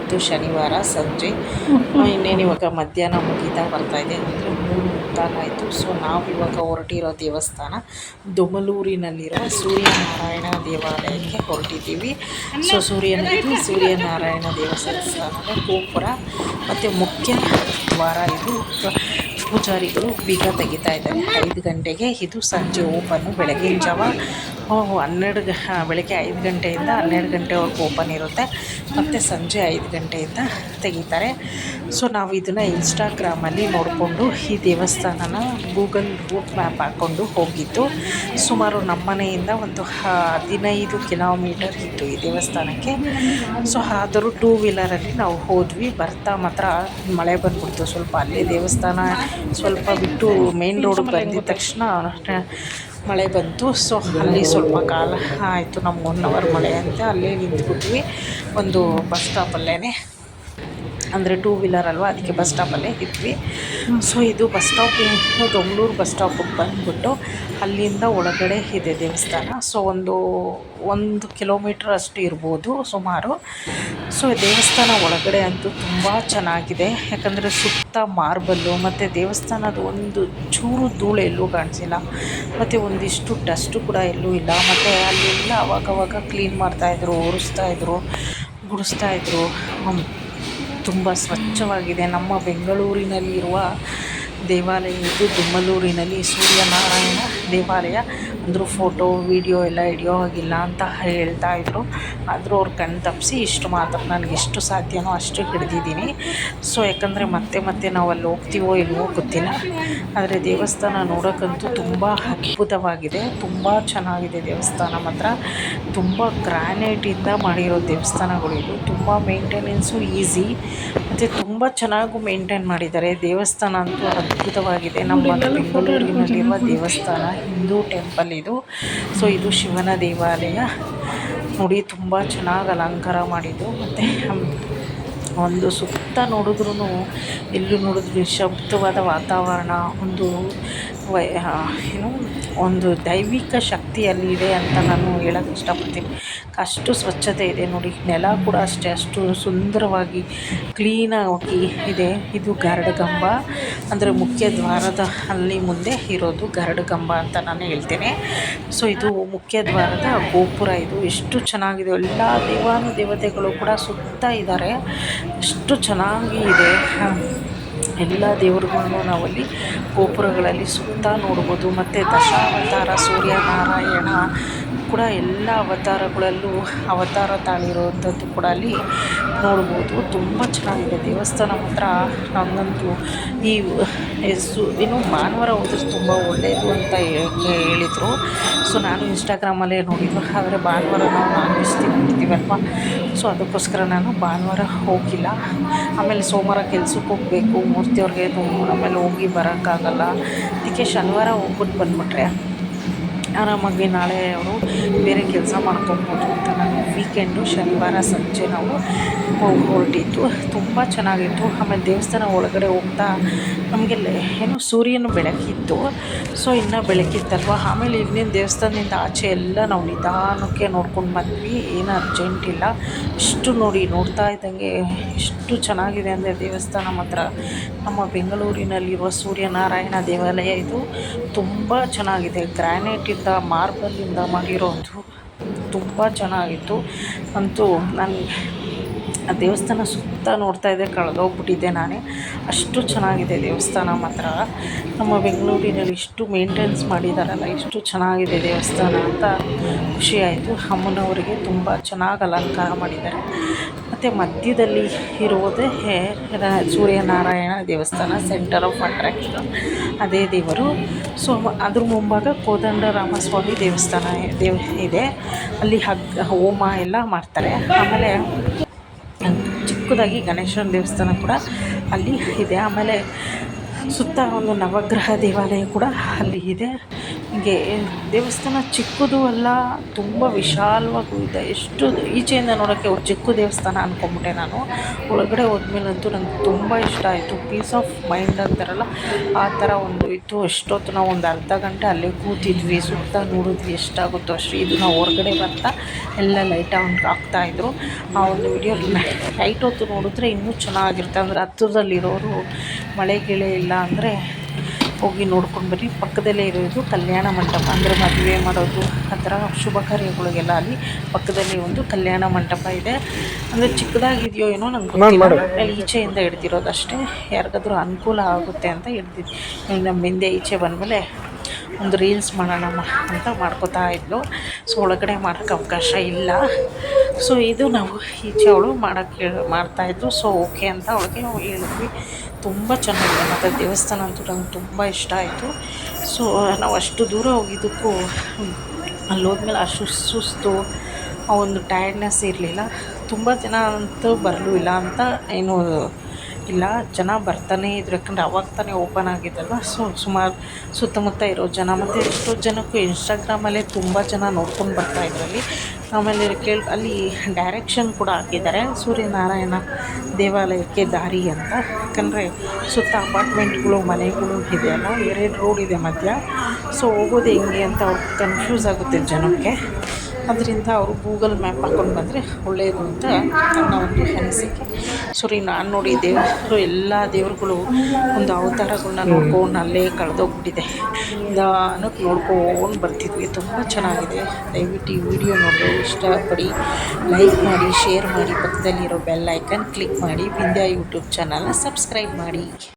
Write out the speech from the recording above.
ಇವತ್ತು ಶನಿವಾರ ಸಂಜೆ ಇನ್ನೇನು ಇವಾಗ ಮಧ್ಯಾಹ್ನ ಮುಗೀತಾ ಬರ್ತಾಯಿದೆ, ಅಂದರೆ 3 ಮುಕ್ಕಾಲಾಯಿತು. ಸೊ ನಾವು ಇವಾಗ ಹೊರಟಿರೋ ದೇವಸ್ಥಾನ ದೊಮಲೂರಿನಲ್ಲಿರುವ ಸೂರ್ಯನಾರಾಯಣ ದೇವಾಲಯಕ್ಕೆ ಹೊರಟಿದ್ದೀವಿ. ಸೊ ಸೂರ್ಯನಾರಾಯಣ ದೇವಸ್ಥಾನದ ಗೋಪುರ ಮತ್ತು ಮುಖ್ಯ ದ್ವಾರ ಇದು. ಪೂಜಾರಿಗಳು ಬೀಗ ತೆಗಿತಾ ಇದ್ದಾರೆ 5 ಗಂಟೆಗೆ. ಇದು ಸಂಜೆ ಓಪನ್ನು. ಬೆಳಗಿನ ಜಾವ ಬೆಳಗ್ಗೆ 5 ಗಂಟೆಯಿಂದ 12 ಗಂಟೆವರೆಗೂ ಓಪನ್ ಇರುತ್ತೆ, ಮತ್ತು ಸಂಜೆ 5 ಗಂಟೆಯಿಂದ ತೆಗಿತಾರೆ. ಸೊ ನಾವು ಇದನ್ನು ಇನ್ಸ್ಟಾಗ್ರಾಮಲ್ಲಿ ನೋಡಿಕೊಂಡು ಈ ದೇವಸ್ಥಾನನ ಗೂಗಲ್ ರೂಟ್ ಮ್ಯಾಪ್ ಹಾಕ್ಕೊಂಡು ಹೋಗಿದ್ದು. ಸುಮಾರು ನಮ್ಮ ಮನೆಯಿಂದ ಒಂದು 15 ಕಿಲೋಮೀಟರ್ ಇತ್ತು ಈ ದೇವಸ್ಥಾನಕ್ಕೆ. ಸೊ ಆದರೂ 2 ವೀಲರಲ್ಲಿ ನಾವು ಹೋದ್ವಿ. ಬರ್ತಾ ಮಾತ್ರ ಮಳೆ ಬಂದ್ಬಿಡ್ತು ಸ್ವಲ್ಪ. ಅಲ್ಲೇ ದೇವಸ್ಥಾನ ಸ್ವಲ್ಪ ಬಿಟ್ಟು ಮೇನ್ ರೋಡಿಗೆ ಬಂದಿದ ತಕ್ಷಣ ಮಳೆ ಬಂತು. ಸೊ ಅಲ್ಲಿ ಸ್ವಲ್ಪ ಕಾಲ ಆಯಿತು, ನಮ್ಗೆ 1 ಅವರ್ ಮಳೆ ಅಂತ ಅಲ್ಲೇ ನಿಂತ್ಬಿಟ್ವಿ ಒಂದು ಬಸ್ ಸ್ಟಾಪಲ್ಲೇ. ಅಂದರೆ 2 ವೀಲರ್ ಅಲ್ವಾ, ಅದಕ್ಕೆ ಬಸ್ ಸ್ಟಾಪಲ್ಲೇ ಇದ್ವಿ. ಸೊ ಇದು ಬಸ್ ಸ್ಟಾಪ್ ದೊಮ್ಲೂರು ಬಸ್ ಸ್ಟಾಪಿಗೆ ಬಂದುಬಿಟ್ಟು ಅಲ್ಲಿಂದ ಒಳಗಡೆ ಇದೆ ದೇವಸ್ಥಾನ. ಸೊ ಒಂದು ಕಿಲೋಮೀಟ್ರ್ ಅಷ್ಟು ಇರ್ಬೋದು ಸುಮಾರು. ಸೊ ದೇವಸ್ಥಾನ ಒಳಗಡೆ ಅಂತೂ ತುಂಬ ಚೆನ್ನಾಗಿದೆ, ಯಾಕಂದರೆ ಸುತ್ತ ಮಾರ್ಬಲ್ಲು, ಮತ್ತು ದೇವಸ್ಥಾನದ ಒಂದು ಚೂರು ಧೂಳು ಎಲ್ಲೂ ಕಾಣಿಸಿಲ್ಲ, ಮತ್ತು ಒಂದಿಷ್ಟು ಡಸ್ಟು ಕೂಡ ಎಲ್ಲೂ ಇಲ್ಲ. ಮತ್ತು ಅಲ್ಲೆಲ್ಲ ಅವಾಗವಾಗ ಕ್ಲೀನ್ ಮಾಡ್ತಾಯಿದ್ರು, ಒರೆಸ್ತಾಯಿದ್ರು, ಗುಡಿಸ್ತಾಯಿದ್ರು. ತುಂಬ ಸ್ವಚ್ಛವಾಗಿದೆ. ನಮ್ಮ ಬೆಂಗಳೂರಿನಲ್ಲಿರುವ ದೇವಾಲಯ ಇದು. ದೊಮ್ಮಲೂರಿನಲ್ಲಿ ಸೂರ್ಯನಾರಾಯಣ ದೇವಾಲಯ ಅಂದರೂ ಫೋಟೋ ವೀಡಿಯೋ ಎಲ್ಲ ಹಿಡಿಯೋ ಹಾಗಿಲ್ಲ ಅಂತ ಹೇಳ್ತಾಯಿದ್ರು. ಆದರೂ ಅವ್ರು ಕಣ್ಣು ತಪ್ಪಿಸಿ ಇಷ್ಟು ಮಾತ್ರ ನನಗೆ ಎಷ್ಟು ಸಾಧ್ಯನೋ ಅಷ್ಟು ಹಿಡಿದಿದ್ದೀನಿ. ಸೊ ಯಾಕಂದರೆ ಮತ್ತೆ ನಾವು ಅಲ್ಲಿ ಹೋಗ್ತೀವೋ ಇಲ್ವೋ ಗೊತ್ತಿಲ್ಲ, ಆದರೆ ದೇವಸ್ಥಾನ ನೋಡೋಕ್ಕಂತೂ ತುಂಬ ಅದ್ಭುತವಾಗಿದೆ, ತುಂಬ ಚೆನ್ನಾಗಿದೆ ದೇವಸ್ಥಾನ ಮಾತ್ರ. ತುಂಬ ಗ್ರಾನೈಟಿಂದ ಮಾಡಿರೋ ದೇವಸ್ಥಾನಗಳು ಇದು. ತುಂಬ ಮೇಂಟೆನೆನ್ಸು ಈಸಿ, ಮತ್ತು ತುಂಬ ಚೆನ್ನಾಗೂ ಮೇಂಟೈನ್ ಮಾಡಿದ್ದಾರೆ. ದೇವಸ್ಥಾನ ಅಂತೂ ಅದ್ಭುತವಾಗಿದೆ. ನಮ್ಮ ಬೆಂಗಳೂರಿನಲ್ಲಿರುವ ದೇವಸ್ಥಾನ ಹಿಂದೂ ಟೆಂಪಲ್ ಇದು. ಸೊ ಇದು ಶಿವನ ದೇವಾಲಯ ನೋಡಿ, ತುಂಬ ಚೆನ್ನಾಗಿ ಅಲಂಕಾರ ಮಾಡಿದ್ದು. ಮತ್ತು ಒಂದು ಸುತ್ತ ನೋಡಿದ್ರೂ ಎಲ್ಲೂ ನೋಡಿದ್ರು ನಿಶಬ್ದವಾದ ವಾತಾವರಣ, ಒಂದು ದೈವಿಕ ಶಕ್ತಿ ಅಲ್ಲಿದೆ ಅಂತ ನಾನು ಹೇಳೋಕ್ಕೆ ಇಷ್ಟಪಡ್ತೀನಿ. ಅಷ್ಟು ಸ್ವಚ್ಛತೆ ಇದೆ ನೋಡಿ. ನೆಲ ಕೂಡ ಅಷ್ಟು ಸುಂದರವಾಗಿ ಕ್ಲೀನಾಗಿ ಇದೆ. ಇದು ಗರುಡಗಂಬ, ಅಂದರೆ ಮುಖ್ಯ ದ್ವಾರದ ಅಲ್ಲಿ ಮುಂದೆ ಇರೋದು ಗರುಡಗಂಬ ಅಂತ ನಾನು ಹೇಳ್ತೇನೆ. ಸೊ ಇದು ಮುಖ್ಯ ದ್ವಾರದ ಗೋಪುರ. ಇದು ಎಷ್ಟು ಚೆನ್ನಾಗಿದೆ. ಎಲ್ಲ ದೇವತೆಗಳು ಕೂಡ ಸುತ್ತ ಇದ್ದಾರೆ, ಎಷ್ಟು ಚೆನ್ನಾಗಿ ಇದೆ. ಎಲ್ಲ ದೇವರುಗಳನ್ನು ನಾವಲ್ಲಿ ಗೋಪುರಗಳಲ್ಲಿ ಸುತ್ತ ನೋಡ್ಬೋದು. ಮತ್ತು ದಶಾವತಾರ ಸೂರ್ಯನಾರಾಯಣ ಕೂಡ ಎಲ್ಲ ಅವತಾರಗಳಲ್ಲೂ ಅವತಾರ ತಾಳಿರುವಂಥದ್ದು ಕೂಡ ಅಲ್ಲಿ ನೋಡ್ಬೋದು. ತುಂಬ ಚೆನ್ನಾಗಿದೆ ದೇವಸ್ಥಾನ ಮಾತ್ರ. ನನಗಂತೂ ಭಾನುವಾರ ಹೋದ್ರೆ ತುಂಬ ಒಳ್ಳೆಯದು ಅಂತ ಹೇಳಿದರು. ಸೊ ನಾನು ಇನ್ಸ್ಟಾಗ್ರಾಮಲ್ಲೇ ನೋಡಿದ್ದು, ಆದರೆ ಭಾನುವಾರ ನಾವು ನಾನ್ ವೆಜ್ ತಿಂತಿರ್ತೀವಲ್ವ, ಸೊ ಅದಕ್ಕೋಸ್ಕರ ನಾನು ಭಾನುವಾರ ಹೋಗಿಲ್ಲ. ಆಮೇಲೆ ಸೋಮವಾರ ಕೆಲ್ಸಕ್ಕೆ ಹೋಗಬೇಕು ಮೂರ್ತಿಯವ್ರಿಗೆ, ಆಮೇಲೆ ಹೋಗಿ ಬರೋಕ್ಕಾಗಲ್ಲ. ಅದಕ್ಕೆ ಶನಿವಾರ ಹೋಗ್ಬಿಟ್ಟು ಬಂದುಬಿಟ್ರೆ ಆರಾಮಾಗಿ ನಾಳೆ ಅವರು ಬೇರೆ ಕೆಲಸ ಮಾಡ್ಕೊಬೋದು ಅಂತ ನಾನು ವೀಕೆಂಡು ಶನಿವಾರ ಸಂಜೆ ನಾವು ಹೊರಟಿದ್ದು. ತುಂಬ ಚೆನ್ನಾಗಿತ್ತು. ಆಮೇಲೆ ದೇವಸ್ಥಾನ ಒಳಗಡೆ ಹೋಗ್ತಾ ನಮಗೆ ಸೂರ್ಯನ ಬೆಳಕಿತ್ತು. ಸೊ ಇನ್ನೂ ಬೆಳಕಿತ್ತಲ್ವ. ಆಮೇಲೆ ಇನ್ನೇನು ದೇವಸ್ಥಾನದಿಂದ ಆಚೆ ಎಲ್ಲ ನಾವು ನಿಧಾನಕ್ಕೆ ನೋಡ್ಕೊಂಡು ಬಂದ್ವಿ, ಏನು ಅರ್ಜೆಂಟ್ ಇಲ್ಲ. ಇಷ್ಟು ನೋಡ್ತಾ ಇದ್ದಂಗೆ ಎಷ್ಟು ಚೆನ್ನಾಗಿದೆ ಅಂದರೆ ದೇವಸ್ಥಾನ ಮಾತ್ರ. ನಮ್ಮ ಬೆಂಗಳೂರಿನಲ್ಲಿರುವ ಸೂರ್ಯನಾರಾಯಣ ದೇವಾಲಯ ಇದು ತುಂಬ ಚೆನ್ನಾಗಿದೆ. ಗ್ರಾನೈಟಿಂದ ಮಾರ್ಬಲಿಂದ ಮಾಡಿರೋದು ತುಂಬ ಚೆನ್ನಾಗಿತ್ತು. ಅಂತೂ ನಾನು ಆ ದೇವಸ್ಥಾನ ಸುತ್ತ ನೋಡ್ತಾ ಇದ್ದೆ, ಕಳೆದೋಗ್ಬಿಟ್ಟಿದ್ದೆ ನಾನೇ, ಅಷ್ಟು ಚೆನ್ನಾಗಿದೆ ದೇವಸ್ಥಾನ ಮಾತ್ರ. ನಮ್ಮ ಬೆಂಗಳೂರಿನಲ್ಲಿ ಇಷ್ಟು ಮೇಂಟೆನ್ಸ್ ಮಾಡಿದಾರಲ್ಲ, ಇಷ್ಟು ಚೆನ್ನಾಗಿದೆ ದೇವಸ್ಥಾನ ಅಂತ ಖುಷಿಯಾಯಿತು. ಅಮ್ಮನವರಿಗೆ ತುಂಬ ಚೆನ್ನಾಗಿ ಅಲಂಕಾರ ಮಾಡಿದ್ದಾರೆ. ಮತ್ತು ಮಧ್ಯದಲ್ಲಿ ಇರುವುದೇ ಸೂರ್ಯನಾರಾಯಣ ದೇವಸ್ಥಾನ, ಸೆಂಟರ್ ಆಫ್ ಅಟ್ರಾಕ್ಷನ್ ಅದೇ ದೇವರು. ಸೊ ಅದ್ರ ಮುಂಭಾಗ ಕೋದಂಡರಾಮಸ್ವಾಮಿ ದೇವಸ್ಥಾನ ಇದೆ. ಅಲ್ಲಿ ಹೋಮ ಎಲ್ಲ ಮಾಡ್ತಾರೆ. ಆಮೇಲೆ ಚಿಕ್ಕದಾಗಿ ಗಣೇಶನ ದೇವಸ್ಥಾನ ಕೂಡ ಅಲ್ಲಿ ಇದೆ. ಆಮೇಲೆ ಸುತ್ತ ಒಂದು ನವಗ್ರಹ ದೇವಾಲಯ ಕೂಡ ಅಲ್ಲಿ ಇದೆ. ಹೀಗೆ ದೇವಸ್ಥಾನ ಚಿಕ್ಕದು ಅಲ್ಲ, ತುಂಬ ವಿಶಾಲವಾಗೂ ಇದೆ. ಎಷ್ಟು ಈಚೆಯಿಂದ ನೋಡೋಕ್ಕೆ ಚಿಕ್ಕ ದೇವಸ್ಥಾನ ಅಂದ್ಕೊಂಬಿಟ್ಟೆ ನಾನು. ಒಳಗಡೆ ಹೋದ್ಮೇಲಂತೂ ನಂಗೆ ತುಂಬ ಇಷ್ಟ ಆಯಿತು. ಪೀಸ್ ಆಫ್ ಮೈಂಡ್ ಅಂತಾರಲ್ಲ ಆ ಥರ ಒಂದು ಇತ್ತು. ಎಷ್ಟೊತ್ತು ನಾವು ಒಂದು ಅರ್ಧ ಗಂಟೆ ಅಲ್ಲೇ ಕೂತಿದ್ವಿ, ಸುತ್ತ ನೋಡಿದ್ವಿ, ಎಷ್ಟಾಗುತ್ತೋ ಅಷ್ಟು. ಇದು ನಾವು ಹೊರಗಡೆ ಬರ್ತಾ ಎಲ್ಲ ಲೈಟ್ ಆನ್ ಆಗ್ತಾಯಿದ್ರು. ಆ ಒಂದು ವಿಡಿಯೋ ನೈಟ್ ಹೊತ್ತು ನೋಡಿದ್ರೆ ಇನ್ನೂ ಚೆನ್ನಾಗಿರುತ್ತೆ. ಅಂದರೆ ಹತ್ತಿರದಲ್ಲಿರೋರು ಮಳೆ ಗಿಳೆ ಇಲ್ಲ ಅಂದರೆ ಹೋಗಿ ನೋಡ್ಕೊಂಡು ಬನ್ನಿ. ಪಕ್ಕದಲ್ಲೇ ಇರೋದು ಕಲ್ಯಾಣ ಮಂಟಪ, ಅಂದರೆ ಮದುವೆ ಮಾಡೋದು ಆ ಥರ ಶುಭ ಕಾರ್ಯಗಳಿಗೆಲ್ಲ ಅಲ್ಲಿ ಪಕ್ಕದಲ್ಲಿ ಒಂದು ಕಲ್ಯಾಣ ಮಂಟಪ ಇದೆ. ಅಂದರೆ ಚಿಕ್ಕದಾಗಿದೆಯೋ ಏನೋ ನಂಗೆ ಗೊತ್ತಿಲ್ಲ, ಈಚೆಯಿಂದ ಹಿಡ್ದಿರೋದು ಅಷ್ಟೇ. ಯಾರಿಗಾದ್ರೂ ಅನುಕೂಲ ಆಗುತ್ತೆ ಅಂತ ಹಿಡ್ದಿದ್ದು. ನಮ್ಮ ಹಿಂದೆ ಈಚೆ ಬಂದಮೇಲೆ ಒಂದು ರೀಲ್ಸ್ ಮಾಡೋಣ ಅಂತ ಮಾಡ್ಕೋತಾ ಇದ್ಲು. ಸೊ ಒಳಗಡೆ ಮಾಡೋಕ್ಕೆ ಅವಕಾಶ ಇಲ್ಲ. ಸೊ ಇದು ನಾವು ಈಚೆ ಅವಳು ಮಾಡ್ತಾಯಿದ್ರು. ಸೊ ಓಕೆ ಅಂತ ಅವಳಿಗೆ ನಾವು ಹೇಳಿದ್ವಿ. ತುಂಬ ಚೆನ್ನಾಗಿದೆ ಮತ್ತು ದೇವಸ್ಥಾನ ಅಂತೂ ನಂಗೆ ತುಂಬ ಇಷ್ಟ ಆಯಿತು. ಸೊ ನಾವು ಅಷ್ಟು ದೂರ ಹೋಗಿದ್ದಕ್ಕೂ ಅಲ್ಲಿ ಹೋದ್ಮೇಲೆ ಅಷ್ಟು ಸುಸ್ತು, ಆ ಒಂದು ಟಯರ್ಡ್ನೆಸ್ ಇರಲಿಲ್ಲ. ತುಂಬ ಜನ ಅಂತೂ ಬರಲೂ ಇಲ್ಲ ಅಂತ ಏನೂ ಇಲ್ಲ, ಜನ ಬರ್ತಾನೇ ಇದ್ರು. ಯಾಕಂದರೆ ಅವಾಗ ತಾನೇ ಓಪನ್ ಆಗಿದ್ದಲ್ವ. ಸೊ ಸುಮಾರು ಸುತ್ತಮುತ್ತ ಇರೋ ಜನ, ಮತ್ತು ಎಷ್ಟೋ ಜನಕ್ಕೂ ಇನ್ಸ್ಟಾಗ್ರಾಮಲ್ಲೇ ತುಂಬ ಜನ ನೋಡ್ಕೊಂಡು ಬರ್ತಾಯಿದ್ರು ಅಲ್ಲಿ. ಆಮೇಲೆ ಅಲ್ಲಿ ಡೈರೆಕ್ಷನ್ ಕೂಡ ಹಾಕಿದ್ದಾರೆ, ಸೂರ್ಯನಾರಾಯಣ ದೇವಾಲಯಕ್ಕೆ ದಾರಿ ಅಂತ. ಯಾಕಂದರೆ ಸುತ್ತ ಅಪಾರ್ಟ್ಮೆಂಟ್ಗಳು, ಮನೆಗಳು ಇದೆಯಲ್ಲ, 2 ರೋಡ್ ಇದೆ ಮಧ್ಯ. ಸೊ ಹೋಗೋದು ಹೆಂಗೆ ಅಂತ ಅವ್ರಿಗೆ ಕನ್ಫ್ಯೂಸ್ ಆಗುತ್ತೆ ಜನಕ್ಕೆ. ಅದರಿಂದ ಅವರು ಗೂಗಲ್ ಮ್ಯಾಪ್ ಹಾಕ್ಕೊಂಡು ಬಂದರೆ ಒಳ್ಳೆಯದು ಅಂತ ನನ್ನ ಒಂದು ಅನಿಸಿಕೆ. ನಾನು ನೋಡಿ ದೇವರು, ಎಲ್ಲ ದೇವರುಗಳು ಒಂದು ಅವತಾರಗಳನ್ನ ನೋಡ್ಕೊಂಡು ಅಲ್ಲೇ ಕಳೆದೋಗ್ಬಿಟ್ಟಿದೆ. ನಿಧಾನಕ್ಕೆ ನೋಡ್ಕೊಂಡು ಬರ್ತಿದ್ವಿ. ತುಂಬ ಚೆನ್ನಾಗಿದೆ. ದಯವಿಟ್ಟು ಈ ವಿಡಿಯೋ ನೋಡಿ ಇಷ್ಟಪಡಿ, ಲೈಕ್ ಮಾಡಿ, ಶೇರ್ ಮಾಡಿ, ಪಕ್ಕದಲ್ಲಿರೋ ಬೆಲ್ ಐಕನ್ ಕ್ಲಿಕ್ ಮಾಡಿ, ವಿಂಧ್ಯ ಯೂಟ್ಯೂಬ್ ಚಾನಲ್ನ ಸಬ್ಸ್ಕ್ರೈಬ್ ಮಾಡಿ.